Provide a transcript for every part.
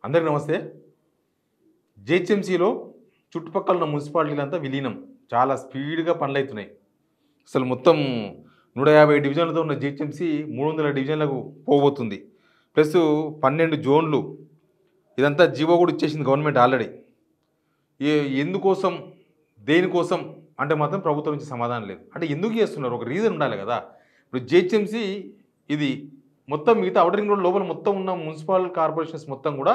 అందరికీ నమస్తే. జీహెచ్ఎంసీలో చుట్టుపక్కల ఉన్న మున్సిపాలిటీలంతా విలీనం. చాలా స్పీడ్‌గా పనులైతున్నాయి. అసలు మొత్తం 150 డివిజన్లతో ఉన్న జీహెచ్ఎంసీ 300 డివిజన్లకు పోబోతుంది. ప్లస్ 12 జోన్లు. ఇదంతా జీవో కూడా ఇచ్చేసింది గవర్నమెంట్ ఆల్రెడీ. ఎందుకోసం, దేనికోసం అంటే మాత్రం ప్రభుత్వం నుంచి సమాధానం లేదు. అంటే ఎందుకు చేస్తున్నారు? ఒక రీజన్ ఉండాలి కదా! ఇప్పుడు జీహెచ్ఎంసీ ఇది మొత్తం మిగతా ఔటర్ రింగ్ రోడ్ లోపల మొత్తం ఉన్న మున్సిపల్ కార్పొరేషన్స్ మొత్తం కూడా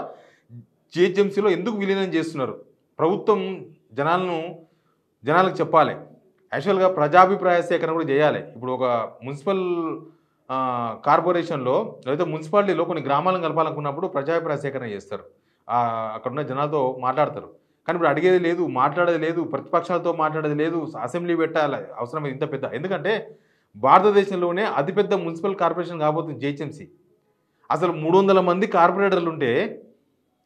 జీహెచ్ఎంసీలో ఎందుకు విలీనం చేస్తున్నారు? ప్రభుత్వం జనాలకు చెప్పాలి. యాక్చువల్‌గా ప్రజాభిప్రాయ సేకరణ కూడా చేయాలి. ఇప్పుడు ఒక మున్సిపల్ కార్పొరేషన్‌లో లేదా మున్సిపాలిటీలో కొన్ని గ్రామాలను కలపాలనుకున్నప్పుడు ప్రజాభిప్రాయ సేకరణ చేస్తారు. అక్కడున్న జనాలతో మాట్లాడతారు. కానీ ఇప్పుడు అడిగేది లేదు, మాట్లాడేది లేదు, ప్రతిపక్షాలతో మాట్లాడేది లేదు, అసెంబ్లీ పెట్టాలి అవసరం ఇంత పెద్ద. ఎందుకంటే భారతదేశంలోనే అతిపెద్ద మున్సిపల్ కార్పొరేషన్ కాబోతుంది జీహెచ్ఎంసీ. అసలు 300 మంది కార్పొరేటర్లు ఉంటే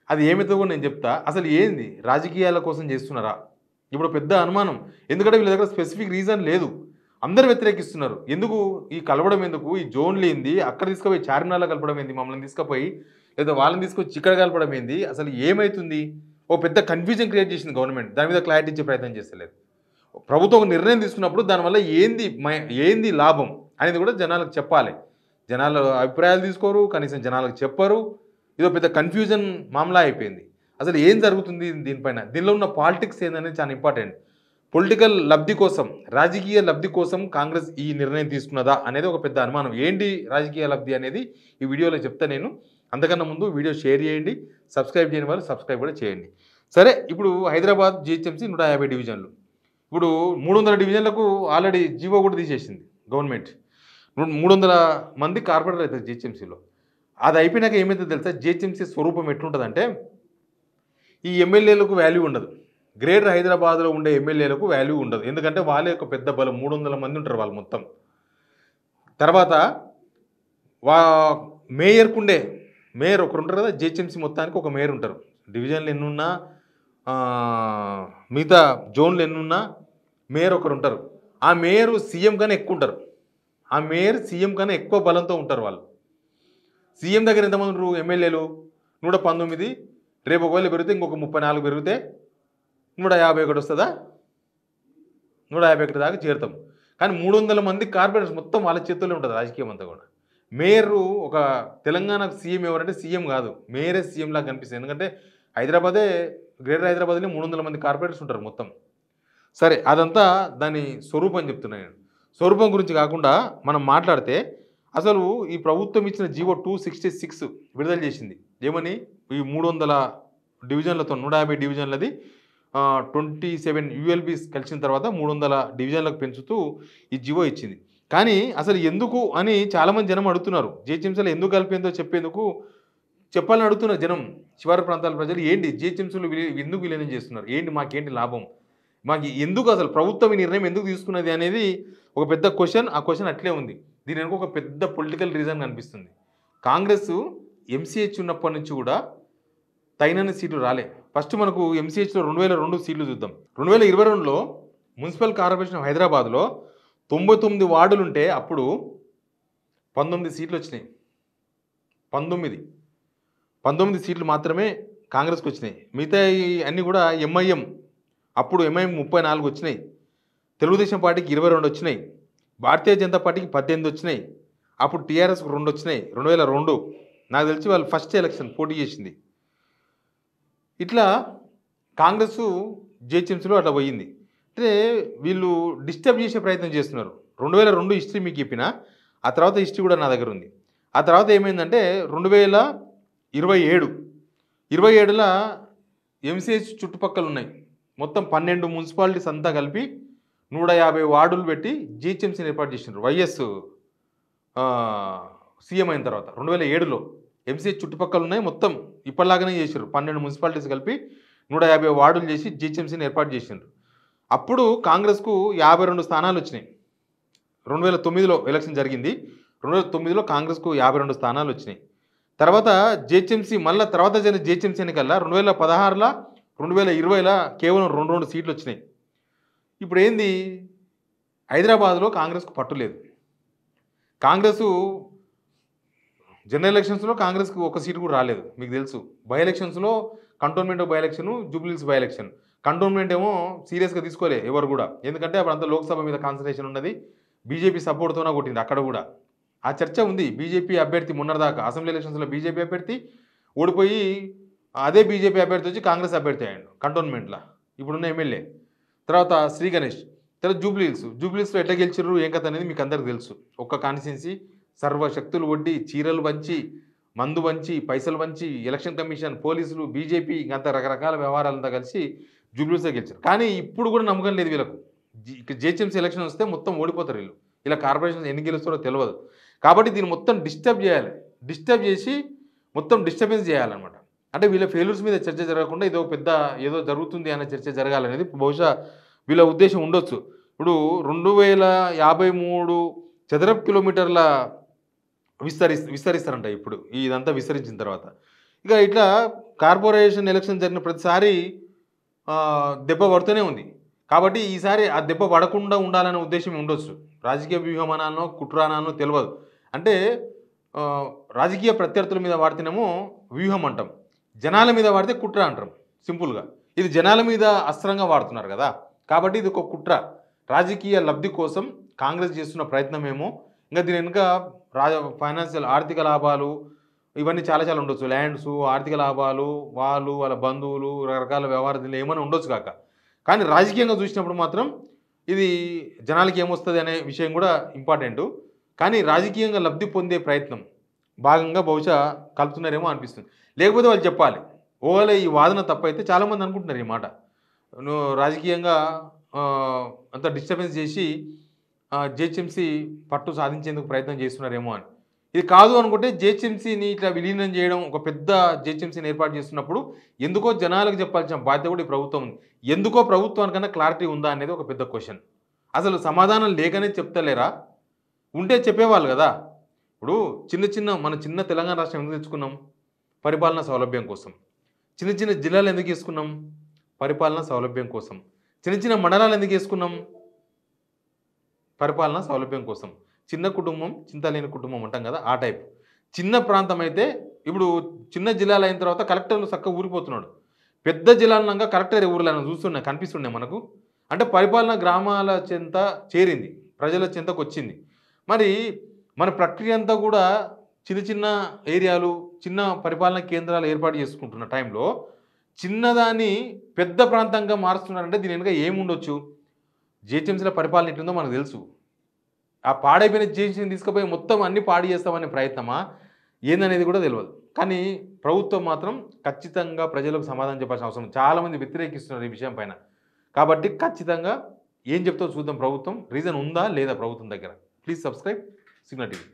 అది ఏమైతుందో కూడా నేను చెప్తా. అసలు ఏంది? రాజకీయాల కోసం చేస్తున్నారా? ఇప్పుడు పెద్ద అనుమానం. ఎందుకంటే వీళ్ళ దగ్గర స్పెసిఫిక్ రీజన్ లేదు. అందరూ వ్యతిరేకిస్తున్నారు. ఎందుకు ఈ కలవడం ఎందుకు? ఈ జోన్లు ఏంది? అక్కడ తీసుకుపోయి చార్మినార్లో కలపడం ఏంది? మమ్మల్ని తీసుకుపోయి లేదా వాళ్ళని తీసుకొచ్చి ఇక్కడ కలపడం ఏంది? అసలు ఏమైతుంది? ఓ పెద్ద కన్ఫ్యూజన్ క్రియేట్ చేసింది గవర్నమెంట్. దాని మీద క్లారిటీ ఇచ్చే ప్రయత్నం చేస్తలేదు. ప్రభుత్వం ఒక నిర్ణయం తీసుకున్నప్పుడు దానివల్ల ఏంది లాభం అనేది కూడా జనాలకు చెప్పాలి. జనాల అభిప్రాయాలు తీసుకోరు, కనీసం జనాలకు చెప్పరు. ఇదో పెద్ద కన్ఫ్యూజన్ మామలా అయిపోయింది. అసలు ఏం జరుగుతుంది దీనిపైన? దీనిలో ఉన్న పాలిటిక్స్ ఏందనేది చాలా ఇంపార్టెంట్. పొలిటికల్ లబ్ధి కోసం, రాజకీయ లబ్ధి కోసం కాంగ్రెస్ ఈ నిర్ణయం తీసుకున్నదా అనేది ఒక పెద్ద అనుమానం. ఏంటి రాజకీయ లబ్ధి అనేది ఈ వీడియోలో చెప్తా నేను. అంతకన్నా ముందు వీడియో షేర్ చేయండి, సబ్స్క్రైబ్ చేయని వాళ్ళు సబ్స్క్రైబ్ కూడా చేయండి. సరే, ఇప్పుడు హైదరాబాద్ జీహెచ్ఎంసీ 150 డివిజన్లు. ఇప్పుడు 300 డివిజన్లకు ఆల్రెడీ జీవో కూడా తీసేసింది గవర్నమెంట్. 300 మంది కార్పొరేటర్ అవుతారు జీహెచ్ఎంసీలో. అది అయిపోయినాక ఏమైతే తెలుసా? జీహెచ్ఎంసీ స్వరూపం ఎట్లుంటుందంటే ఈ ఎమ్మెల్యేలకు వాల్యూ ఉండదు. గ్రేటర్ హైదరాబాద్లో ఉండే ఎమ్మెల్యేలకు వాల్యూ ఉండదు. ఎందుకంటే వాళ్ళే ఒక పెద్ద బలం. 300 మంది ఉంటారు వాళ్ళు మొత్తం. తర్వాత మేయర్ ఒకరు ఉంటారు కదా. జీహెచ్ఎంసీ మొత్తానికి ఒక మేయర్ ఉంటారు. డివిజన్లు ఎన్నున్నా, మిగతా జోన్లు ఎన్నున్నా మేయర్ ఒకరు ఉంటారు. ఆ మేయర్ సీఎం కన్నా ఎక్కువ ఉంటారు. ఆ మేయర్ సీఎం కన్నా ఎక్కువ బలంతో ఉంటారు వాళ్ళు. సీఎం దగ్గర ఎంతమంది ఉంటారు? ఎమ్మెల్యేలు 119. రేపు ఒకవేళ పెరిగితే ఇంకొక 34 పెరిగితే 151 వస్తుందా? 151 దాకా చేరుతాం. కానీ 300 మంది కార్పొరేటర్స్ మొత్తం వాళ్ళ చేతుల్లో ఉంటుంది రాజకీయం అంతా కూడా. మేయర్ ఒక తెలంగాణకు సీఎం ఎవరంటే సీఎం కాదు, మేయరే సీఎం లాగా కనిపిస్తుంది. ఎందుకంటే గ్రేటర్ హైదరాబాద్లో 300 మంది కార్పొరేటర్స్ ఉంటారు మొత్తం. సరే, అదంతా దాని స్వరూపం చెప్తున్నాను నేను. స్వరూపం గురించి కాకుండా మనం మాట్లాడితే అసలు ఈ ప్రభుత్వం ఇచ్చిన జీవో 266 విడుదల చేసింది. ఏమని? ఈ 300 డివిజన్లతో 150 డివిజన్లది 27 యూఎల్బీస్ కలిసిన తర్వాత 300 డివిజన్లకు పెంచుతూ ఈ జీవో ఇచ్చింది. కానీ అసలు ఎందుకు అని చాలామంది జనం అడుగుతున్నారు. జీహెచ్ఎంసీలో ఎందుకు కలిపేందో చెప్పేందుకు చెప్పాలని అడుగుతున్నారు జనం. శివారు ప్రాంతాల ప్రజలు ఏంటి జీహెచ్ఎంసీలో ఎందుకు విలీనం చేస్తున్నారు? ఏంటి, మాకేంటి లాభం? మాకు ఎందుకు అసలు ప్రభుత్వం ఈ నిర్ణయం ఎందుకు తీసుకున్నది అనేది ఒక పెద్ద క్వశ్చన్. ఆ క్వశ్చన్ అట్లే ఉంది. దీని వెనుక ఒక పెద్ద పొలిటికల్ రీజన్ కనిపిస్తుంది. కాంగ్రెస్ ఎంసీహెచ్ ఉన్నప్పటి నుంచి కూడా తగినన్ని సీట్లు రాలే. ఫస్ట్ మనకు ఎంసీహెచ్లో 2002 సీట్లు చూద్దాం. 2022లో మున్సిపల్ కార్పొరేషన్ ఆఫ్ హైదరాబాద్లో 99 వార్డులు ఉంటే అప్పుడు 19 సీట్లు వచ్చినాయి. 19 సీట్లు మాత్రమే కాంగ్రెస్కి వచ్చినాయి. మిగతా అన్నీ కూడా ఎంఐఎం. అప్పుడు ఎంఐఎం 34 వచ్చినాయి. తెలుగుదేశం పార్టీకి 22 వచ్చినాయి. భారతీయ జనతా పార్టీకి 18 వచ్చినాయి. అప్పుడు టీఆర్ఎస్కి 2 వచ్చినాయి. 2002 నాకు తెలిసి వాళ్ళు ఫస్ట్ ఎలక్షన్ పోటీ చేసింది. ఇట్లా కాంగ్రెస్ జీహెచ్ఎంసీలో అట్లా పోయింది. అంటే వీళ్ళు డిస్టర్బ్ చేసే ప్రయత్నం చేస్తున్నారు. 2002 హిస్టరీ మీకు చెప్పినా, ఆ తర్వాత హిస్టరీ కూడా నా దగ్గర ఉంది. ఆ తర్వాత ఏమైందంటే 2027లో ఎంసీహెచ్ చుట్టుపక్కల ఉన్నాయి మొత్తం 12 మున్సిపాలిటీస్ అంతా కలిపి 150 వార్డులు పెట్టి జీహెచ్ఎంసీని ఏర్పాటు చేసినారు. వైఎస్ సీఎం అయిన తర్వాత 2007లో ఎంసీహెచ్ చుట్టుపక్కల ఉన్నాయి మొత్తం ఇప్పటిలాగానే చేశారు. 12 మున్సిపాలిటీస్ కలిపి 150 వార్డులు చేసి జీహెచ్ఎంసీని ఏర్పాటు చేసినారు. అప్పుడు కాంగ్రెస్కు 52 స్థానాలు వచ్చినాయి. 2009లో ఎలక్షన్ జరిగింది. 2009లో కాంగ్రెస్కు 52 స్థానాలు వచ్చినాయి. తర్వాత జీహెచ్ఎంసీ మళ్ళీ తర్వాత జరిగిన జీహెచ్ఎంసీ ఎన్నికల్లా 2016లో 2020లో కేవలం 2 సీట్లు వచ్చినాయి. ఇప్పుడు ఏంది? హైదరాబాద్లో కాంగ్రెస్కు పట్టు లేదు. కాంగ్రెసు జనరల్ ఎలక్షన్స్లో కాంగ్రెస్కి ఒక సీటు కూడా రాలేదు మీకు తెలుసు. బై ఎలక్షన్స్లో cantonment by election, Jubilee Hills by election. Cantonment ఏమో సీరియస్గా తీసుకోలే ఎవరు కూడా, ఎందుకంటే అప్పుడు అంతా లోక్సభ మీద కాన్సన్ట్రేషన్ ఉన్నది. బీజేపీ సపోర్ట్తోనే కొట్టింది అక్కడ కూడా. ఆ చర్చ ఉంది. బీజేపీ అభ్యర్థి మొన్నటిదాకా అసెంబ్లీ ఎలక్షన్స్లో బీజేపీ అభ్యర్థి ఓడిపోయి అదే బీజేపీ అభ్యర్థి వచ్చి కాంగ్రెస్ అభ్యర్థి అయ్యాడు కంటోన్మెంట్లో ఇప్పుడున్న ఎమ్మెల్యే. తర్వాత శ్రీ గణేష్. తర్వాత జూబ్లీహిల్స్లో ఎట్లా గెలిచిర్రు ఏం కథ అనేది మీకు అందరికి తెలుసు. ఒక్క కాన్స్టిట్యున్సీ సర్వశక్తులు వడ్డీ, చీరలు పంచి, మందు పంచి, పైసలు పంచి, ఎలక్షన్ కమిషన్, పోలీసులు, బీజేపీ ఇంకంత రకరకాల వ్యవహారాలంతా కలిసి జూబ్లీహిల్స్లో గెలిచారు. కానీ ఇప్పుడు కూడా నమ్మకం లేదు వీళ్ళకు. జిహెచ్ఎంసీ ఎలక్షన్ వస్తే మొత్తం ఓడిపోతారు వీళ్ళు. ఇలా కార్పొరేషన్ ఎన్ని గెలుస్తారో తెలియదు. కాబట్టి దీన్ని మొత్తం డిస్టర్బ్ చేయాలి. డిస్టర్బ్ చేసి మొత్తం డిస్టర్బెన్స్ చేయాలన్నమాట. అంటే వీళ్ళ ఫెయిల్యూర్స్ మీద చర్చ జరగకుండా ఏదో పెద్ద ఏదో జరుగుతుంది అనే చర్చ జరగాలనేది బహుశా వీళ్ళ ఉద్దేశం ఉండొచ్చు. ఇప్పుడు 2053 చదరపు కిలోమీటర్ల విస్తరిస్తారంట ఇప్పుడు ఇదంతా విస్తరించిన తర్వాత. ఇక ఇట్లా కార్పొరేషన్ ఎలక్షన్ జరిగిన ప్రతిసారి దెబ్బ పడుతూనే ఉంది. కాబట్టి ఈసారి ఆ దెబ్బ పడకుండా ఉండాలనే ఉద్దేశం ఉండొచ్చు. రాజకీయ వ్యూహమనానో కుట్రానానో తెలియదు. అంటే రాజకీయ ప్రత్యర్థుల మీద వాడితేనేమో వ్యూహం అంటాం, జనాల మీద వాడితే కుట్ర అంటాం సింపుల్గా. ఇది జనాల మీద అస్త్రంగా వాడుతున్నారు కదా, కాబట్టి ఇది ఒక కుట్ర. రాజకీయ లబ్ధి కోసం కాంగ్రెస్ చేస్తున్న ప్రయత్నం ఏమో. ఇంకా దీని వెనుక ఫైనాన్షియల్ ఆర్థిక లాభాలు ఇవన్నీ చాలా చాలా ఉండొచ్చు. ల్యాండ్స్, ఆర్థిక లాభాలు, వాళ్ళ బంధువులు, రకరకాల వ్యవహారాలు ఏమైనా ఉండొచ్చు కాక. కానీ రాజకీయంగా చూసినప్పుడు మాత్రం ఇది జనాలకి ఏమొస్తుంది అనే విషయం కూడా ఇంపార్టెంటు. కానీ రాజకీయంగా లబ్ధి పొందే ప్రయత్నం భాగంగా బహుశా కలుపుతున్నారేమో అనిపిస్తుంది. లేకపోతే వాళ్ళు చెప్పాలి. ఓవేళ ఈ వాదన తప్పైతే చాలామంది అనుకుంటున్నారు ఈ మాట, నువ్వు రాజకీయంగా అంత డిస్టర్బెన్స్ చేసి జిహెచ్ఎంసీ పట్టు సాధించేందుకు ప్రయత్నం చేస్తున్నారేమో అని. ఇది కాదు అనుకుంటే జిహెచ్ఎంసీని ఇట్లా విలీనం చేయడం, ఒక పెద్ద జిహెచ్ఎంసీని ఏర్పాటు చేస్తున్నప్పుడు ఎందుకో జనాలకు చెప్పాల్సిన బాధ్యత కూడా ఈ ప్రభుత్వం ఉంది. ఎందుకో ప్రభుత్వానికన్నా క్లారిటీ ఉందా అనేది ఒక పెద్ద క్వశ్చన్. అసలు సమాధానం లేకనే చెప్తలేరా? ఉంటే చెప్పేవాళ్ళు కదా. ఇప్పుడు మన చిన్న తెలంగాణ రాష్ట్రం ఎందుకు తెచ్చుకున్నాం? పరిపాలనా సౌలభ్యం కోసం. చిన్న జిల్లాలు ఎందుకు వేసుకున్నాం? పరిపాలనా సౌలభ్యం కోసం. చిన్న మండలాలు ఎందుకు వేసుకున్నాం? పరిపాలనా సౌలభ్యం కోసం. చిన్న కుటుంబం చింతలేని కుటుంబం అంటాం కదా, ఆ టైప్. చిన్న ప్రాంతం అయితే ఇప్పుడు చిన్న జిల్లాలు అయిన తర్వాత కలెక్టర్లు చక్కగా ఊరిపోతున్నాడు. పెద్ద జిల్లాలన్నాక కలెక్టర్ ఊర్లను కనిపిస్తున్నాయి మనకు. అంటే పరిపాలన గ్రామాల చెంత చేరింది, ప్రజల చెంతకు వచ్చింది. మరి మన ప్రక్రియ అంతా కూడా చిన్న ఏరియాలు, చిన్న పరిపాలన కేంద్రాలు ఏర్పాటు చేసుకుంటున్న టైంలో చిన్నదాన్ని పెద్ద ప్రాంతంగా మారుస్తున్నారంటే దీని వెనుక ఏముండొచ్చు? జిహెచ్ఎంసీల పరిపాలన ఎట్లుందో మనకు తెలుసు. ఆ పాడైపోయిన జిహెచ్ఎంసీని తీసుకుపోయి మొత్తం అన్ని పాడు చేస్తామనే ప్రయత్నమా ఏందనేది కూడా తెలియదు. కానీ ప్రభుత్వం మాత్రం ఖచ్చితంగా ప్రజలకు సమాధానం చెప్పాల్సిన అవసరం. చాలామంది వ్యతిరేకిస్తున్నారు ఈ విషయం పైన. కాబట్టి ఖచ్చితంగా ఏం చెప్తావు చూద్దాం ప్రభుత్వం. రీజన్ ఉందా లేదా ప్రభుత్వం దగ్గర? Please subscribe signal TV.